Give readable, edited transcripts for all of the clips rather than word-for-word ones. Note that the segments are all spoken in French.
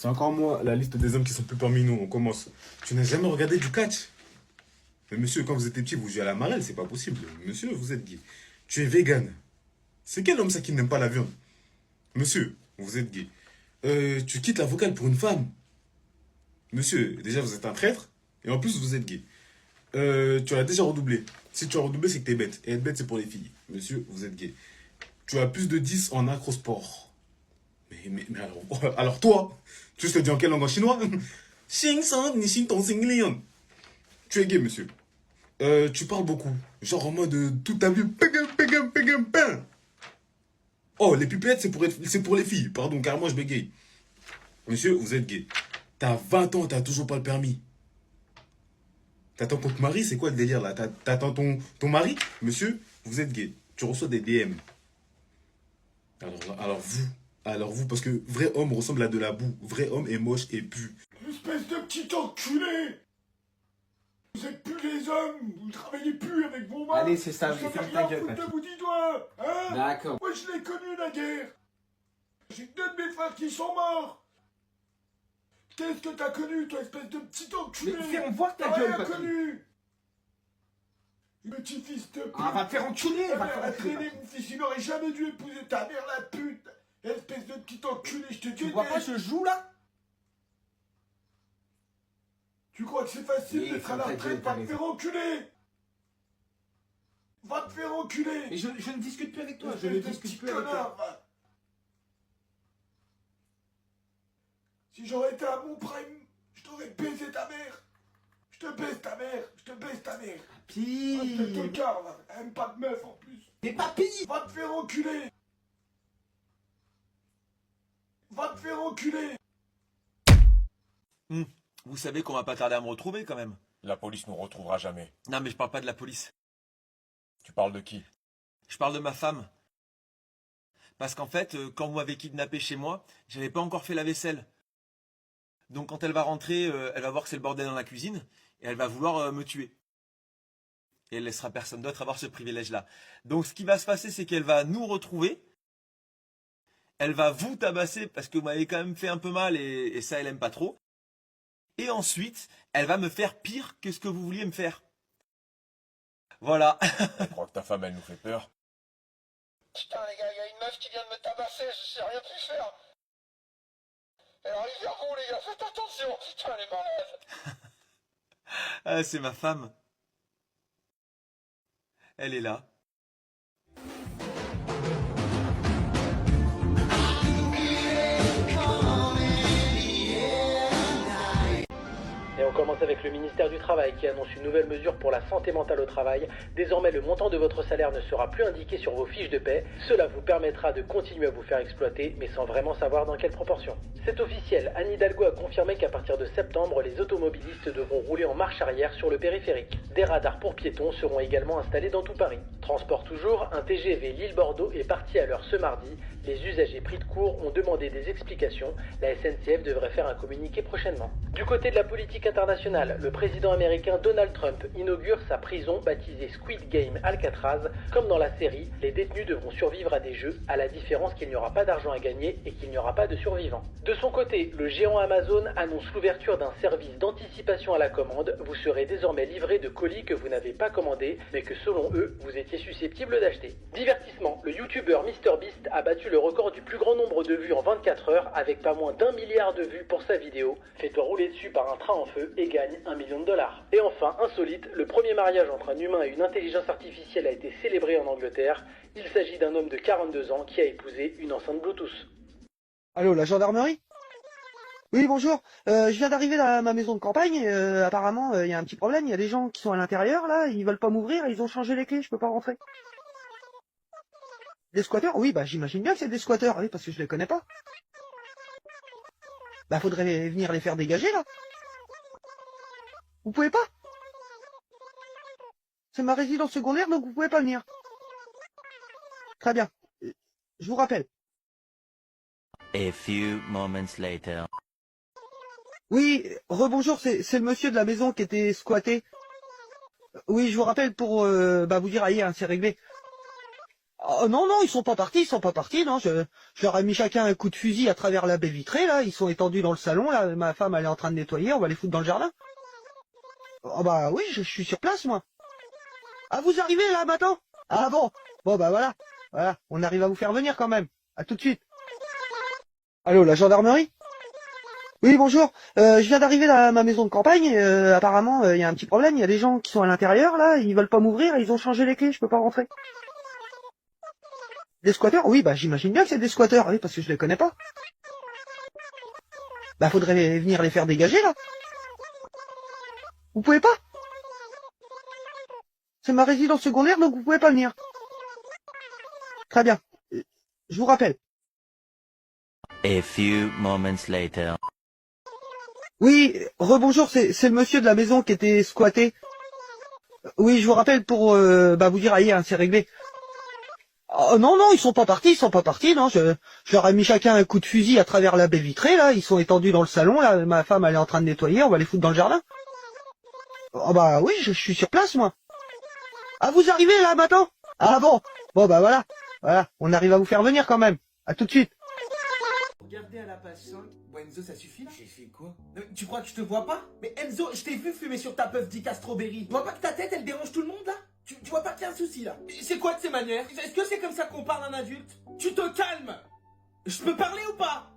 C'est encore moi, la liste des hommes qui sont plus parmi nous. On commence. Tu n'as jamais regardé du catch? Mais monsieur, quand vous étiez petit, vous jouez à la marelle, c'est pas possible. Monsieur, vous êtes gay. Tu es vegan. C'est quel homme ça qui n'aime pas la viande? Monsieur, vous êtes gay. Tu quittes la vocale pour une femme. Monsieur, déjà vous êtes un traître. Et en plus, vous êtes gay. Tu as déjà redoublé. Si tu as redoublé, c'est que t'es bête. Et être bête, c'est pour les filles. Monsieur, vous êtes gay. Tu as plus de 10 en acrosport. Mais alors toi, tu te dis en quelle langue en chinois? Xing san, ni xing tong xing liang. Tu es gay, monsieur. Tu parles beaucoup. Genre en mode tout ta vie. Pégam, pégam, pégam, pain. Oh, les pipettes, c'est pour les filles. Pardon, car moi je bégaye. Monsieur, vous êtes gay. T'as 20 ans, t'as toujours pas le permis. T'attends ton mari, c'est quoi le délire là? T'attends ton mari? Monsieur, vous êtes gay. Tu reçois des DM. Alors vous, parce que vrai homme ressemble à de la boue. Vrai homme est moche et pue. Espèce de petit enculé! Vous êtes plus les hommes, vous travaillez plus avec vos mains. Allez, c'est ça, vous ferme savez ta rien gueule, foutre de papy. vous dis-toi, hein? D'accord. Moi je l'ai connu la guerre. J'ai deux de mes frères qui sont morts. Qu'est-ce que t'as connu, toi, espèce de petit enculé? Mais fais voir ta T'as gueule, rien papy. connu. Petit fils de pute. Ah, va te faire enculer, Ta va te mère faire a enculer. traîné, mon fils, il aurait jamais dû épouser ta mère, la pute. Espèce de petit enculé, je te dis. Tu vois pas, je joue là? Tu crois que c'est facile Oui, d'être à la ferme ta retraite? gueule, t'as Va te faire enculer. Va te faire enculer. Mais je ne discute plus avec toi, je Espèce ne de discute petit plus avec toi. connard, va. Si j'aurais été à mon prime, je t'aurais baisé ta mère. Je te baise ta mère, je te baise ta mère. Papy. Espèce de tocard, va. Elle aime pas de meuf en plus. Mais papy. Va te faire enculer. Va te faire enculer. Vous savez qu'on va pas tarder à me retrouver quand même. La police nous retrouvera jamais. Non mais je parle pas de la police. Tu parles de qui? Je parle de ma femme. Parce qu'en fait, quand vous m'avez kidnappé chez moi, j'avais pas encore fait la vaisselle. Donc quand elle va rentrer, elle va voir que c'est le bordel dans la cuisine et elle va vouloir me tuer. Et elle laissera personne d'autre avoir ce privilège-là. Donc ce qui va se passer, c'est qu'elle va nous retrouver. Elle va vous tabasser parce que vous m'avez quand même fait un peu mal et ça, elle aime pas trop. Et ensuite, elle va me faire pire que ce que vous vouliez me faire. Voilà. Je crois que ta femme, elle nous fait peur. Putain les gars, il y a une meuf qui vient de me tabasser, je sais rien plus faire. Elle arrive vers vous les gars, faites attention. Putain elle est malade. Ah, c'est ma femme. Elle est là. Et on commence avec le ministère du Travail qui annonce une nouvelle mesure pour la santé mentale au travail. Désormais, le montant de votre salaire ne sera plus indiqué sur vos fiches de paie. Cela vous permettra de continuer à vous faire exploiter, mais sans vraiment savoir dans quelle proportion. C'est officiel, Anne Hidalgo a confirmé qu'à partir de septembre, les automobilistes devront rouler en marche arrière sur le périphérique. Des radars pour piétons seront également installés dans tout Paris. Transport toujours, un TGV Lille-Bordeaux est parti à l'heure ce mardi. Les usagers pris de court ont demandé des explications. La SNCF devrait faire un communiqué prochainement. Du côté de la politique internationale, le président américain Donald Trump inaugure sa prison baptisée Squid Game Alcatraz. Comme dans la série, les détenus devront survivre à des jeux, à la différence qu'il n'y aura pas d'argent à gagner et qu'il n'y aura pas de survivants. De son côté, le géant Amazon annonce l'ouverture d'un service d'anticipation à la commande. Vous serez désormais livré de colis que vous n'avez pas commandés, mais que selon eux, vous étiez susceptible d'acheter. Divertissement, le youtubeur MrBeast a battu le record du plus grand nombre de vues en 24 heures avec pas moins d'1 milliard de vues pour sa vidéo. Fais-toi rouler dessus par un train en feu et gagne $1 million. Et enfin, insolite, le premier mariage entre un humain et une intelligence artificielle a été célébré en Angleterre. Il s'agit d'un homme de 42 ans qui a épousé une enceinte Bluetooth. Allô, la gendarmerie? Oui, bonjour. Je viens d'arriver à ma maison de campagne. Apparemment, il y a un petit problème. Il y a des gens qui sont à l'intérieur, là. Ils veulent pas m'ouvrir. Ils ont changé les clés. Je peux pas rentrer. Des squatteurs? Oui, bah j'imagine bien que c'est des squatteurs. Oui, parce que je les connais pas. Bah faudrait venir les faire dégager, là. Vous pouvez pas? C'est ma résidence secondaire, donc vous pouvez pas venir. Très bien. Je vous rappelle. A few moments later. Oui, rebonjour, c'est le monsieur de la maison qui était squatté. Oui, je vous rappelle pour vous dire, allez, hein, c'est réglé. Oh, non, non, ils sont pas partis, non, je leur ai mis chacun un coup de fusil à travers la baie vitrée, là, ils sont étendus dans le salon, là, ma femme, elle est en train de nettoyer, on va les foutre dans le jardin. Oh bah oui, je suis sur place, moi. Ah, vous arrivez, là, maintenant? Ah bon? Bon, bah voilà, on arrive à vous faire venir quand même. À tout de suite. Allô, la gendarmerie? Oui, bonjour. Je viens d'arriver à ma maison de campagne. Apparemment, il y a un petit problème. Il y a des gens qui sont à l'intérieur, là. Ils veulent pas m'ouvrir. Ils ont changé les clés. Je peux pas rentrer. Des squatteurs? Oui, bah j'imagine bien que c'est des squatteurs. Oui, parce que je les connais pas. Bah faudrait venir les faire dégager, là. Vous pouvez pas? C'est ma résidence secondaire, donc vous pouvez pas venir. Très bien. Je vous rappelle. A few moments later. Oui, rebonjour, c'est le monsieur de la maison qui était squatté. Oui, je vous rappelle pour vous dire, allez, hein, c'est réglé. Oh, non, non, ils sont pas partis, non, je leur ai mis chacun un coup de fusil à travers la baie vitrée, là, ils sont étendus dans le salon, là, ma femme, elle est en train de nettoyer, on va les foutre dans le jardin. Oh bah oui, je suis sur place, moi. Ah, vous arrivez, là, maintenant? Ah bon? Bon, bah voilà, on arrive à vous faire venir quand même. À tout de suite. Regardez à la page 5. Bon, Enzo, ça suffit là? J'ai fait quoi? Tu crois que je te vois pas? Mais Enzo, je t'ai vu fumer sur ta puff d'Ica Strawberry. Tu vois pas que ta tête, elle dérange tout le monde là? Tu vois pas qu'il y a un souci là? C'est quoi de ces manières? Est-ce que c'est comme ça qu'on parle à un adulte? Tu te calmes! Je peux parler ou pas?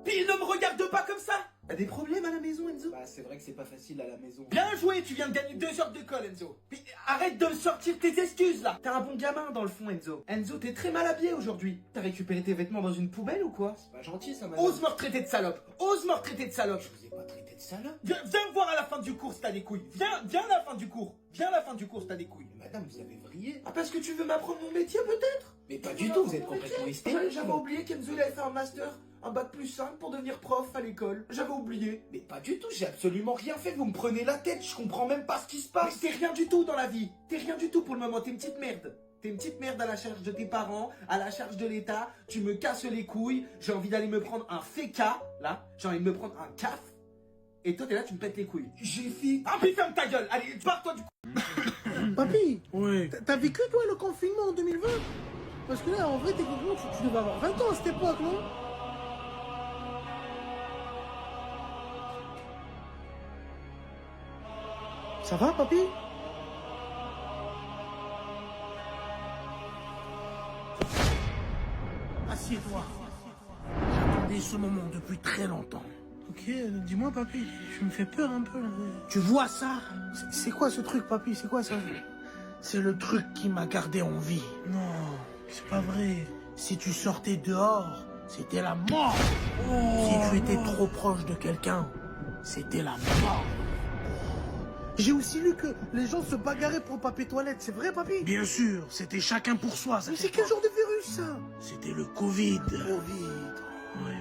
Puis il ne me regarde pas comme ça! T'as des problèmes à la maison, Enzo? Bah, c'est vrai que c'est pas facile à la maison. Bien joué, tu viens de gagner 2 heures de colle, Enzo. Puis arrête de me sortir tes excuses là. T'es un bon gamin dans le fond, Enzo. Enzo, t'es très mal habillé aujourd'hui. T'as récupéré tes vêtements dans une poubelle ou quoi? C'est pas gentil ça, madame. Ose me retraiter de salope. Ose me retraiter de salope. Je vous ai pas traité de salope. Viens me voir à la fin du cours si t'as des couilles. Viens à la fin du cours. Viens à la fin du cours si t'as des couilles. Mais madame, vous avez vrillé. Ah, parce que tu veux m'apprendre mon métier peut-être? Mais pas du tout, vous êtes complètement hystérique. J'avais oublié qu'Enzo il avait fait un master. Un bac plus 5 pour devenir prof à l'école. J'avais oublié. Mais pas du tout, j'ai absolument rien fait. Vous me prenez la tête, je comprends même pas ce qui se passe. Mais t'es rien du tout dans la vie. T'es rien du tout pour le moment, t'es une petite merde. T'es une petite merde à la charge de tes parents, à la charge de l'État. Tu me casses les couilles. J'ai envie d'aller me prendre un féca, là. J'ai envie de me prendre un caf. Et toi, t'es là, tu me pètes les couilles. J'ai fait... Ah, puis ferme ta gueule. Allez, pars-toi du coup. Papy, oui. T'as vécu toi le confinement en 2020? Parce que là, en vrai, techniquement, tu devais avoir 20 ans à cette époque, non? Ça va, papy? Assieds-toi. J'attendais ce moment depuis très longtemps. Ok, dis-moi, papy, tu me fais peur un peu. Là. Tu vois ça? C'est quoi ce truc, papy? C'est quoi ça? C'est le truc qui m'a gardé en vie. Non, c'est pas vrai. Si tu sortais dehors, c'était la mort. Si tu étais trop proche de quelqu'un, c'était la mort. J'ai aussi lu que les gens se bagarraient pour le papier toilette, c'est vrai, papy? Bien sûr, c'était chacun pour soi. Mais c'est quel genre de virus, ça? C'était le Covid. Covid. Ouais.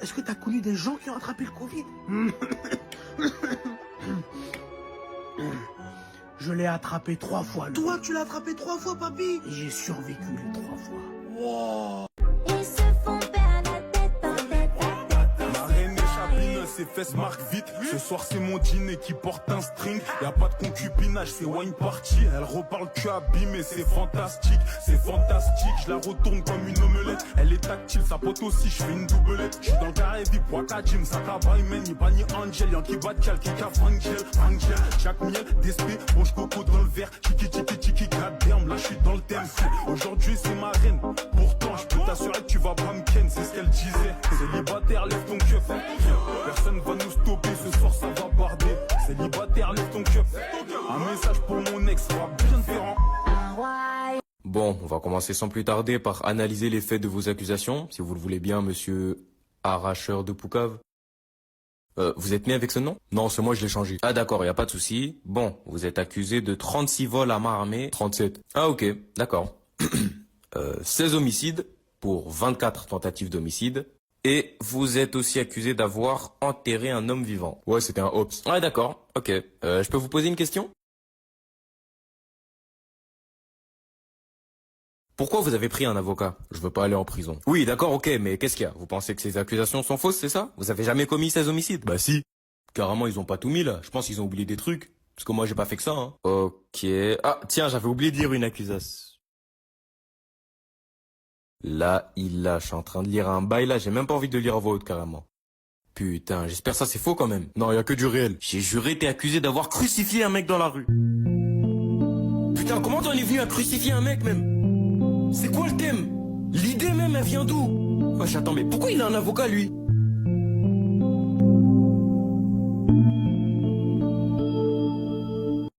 Est-ce que t'as connu des gens qui ont attrapé le Covid? Je l'ai attrapé 3 fois. Toi, tu l'as attrapé 3 fois, papy? Et j'ai survécu les 3 fois. Wow. Ses fesses marquent vite. Ce soir c'est mon dîner qui porte un string. Y a pas de concubinage, c'est wine party. Elle reparle que abîmée, c'est fantastique. C'est fantastique, je la retourne comme une omelette. Elle est tactile, sa pote aussi, je fais une doublette. Je suis dans le carré vip, Waka Jim, Sakaba, Imen, Ibani, Angel, Yankee Badkal, Kika, Angel, Jack Miel, Despé, Rouge Coco dans le verre, Tiki, goddamn, là je suis dans le thème. Aujourd'hui c'est ma reine, pourtant je peux t'assurer que tu vas pas me ken, c'est ce qu'elle disait. Célibataire, lève ton keuf. Personne va nous stopper, ce soir ça va barder. Célibataire, lève ton cup. Un message pour mon ex, va bien différent. Bon, on va commencer sans plus tarder par analyser les faits de vos accusations, si vous le voulez bien, monsieur Arracheur de Poucave. Vous êtes né avec ce nom? Non, c'est moi, je l'ai changé. Ah d'accord, y a pas de souci. Bon, vous êtes accusé de 36 vols à main armée. 37. Ah ok, d'accord. 16 homicides pour 24 tentatives d'homicide. Et vous êtes aussi accusé d'avoir enterré un homme vivant. Ouais, c'était un hoax. Ouais, d'accord. Ok. Je peux vous poser une question? Pourquoi vous avez pris un avocat? Je veux pas aller en prison. Oui, d'accord, ok, mais qu'est-ce qu'il y a? Vous pensez que ces accusations sont fausses, c'est ça? Vous avez jamais commis 16 homicides? Bah si. Carrément, ils ont pas tout mis là. Je pense qu'ils ont oublié des trucs. Parce que moi, j'ai pas fait que ça, hein. Ok. Ah, tiens, j'avais oublié de dire une accusation. Là, je suis en train de lire un bail là, j'ai même pas envie de lire à voix haute carrément. Putain, j'espère ça c'est faux quand même. Non, y a que du réel. J'ai juré t'es accusé d'avoir crucifié un mec dans la rue. Putain, comment t'en es venu à crucifier un mec même? C'est quoi le thème? L'idée même, elle vient d'où? Wesh, attends, mais pourquoi il a un avocat lui?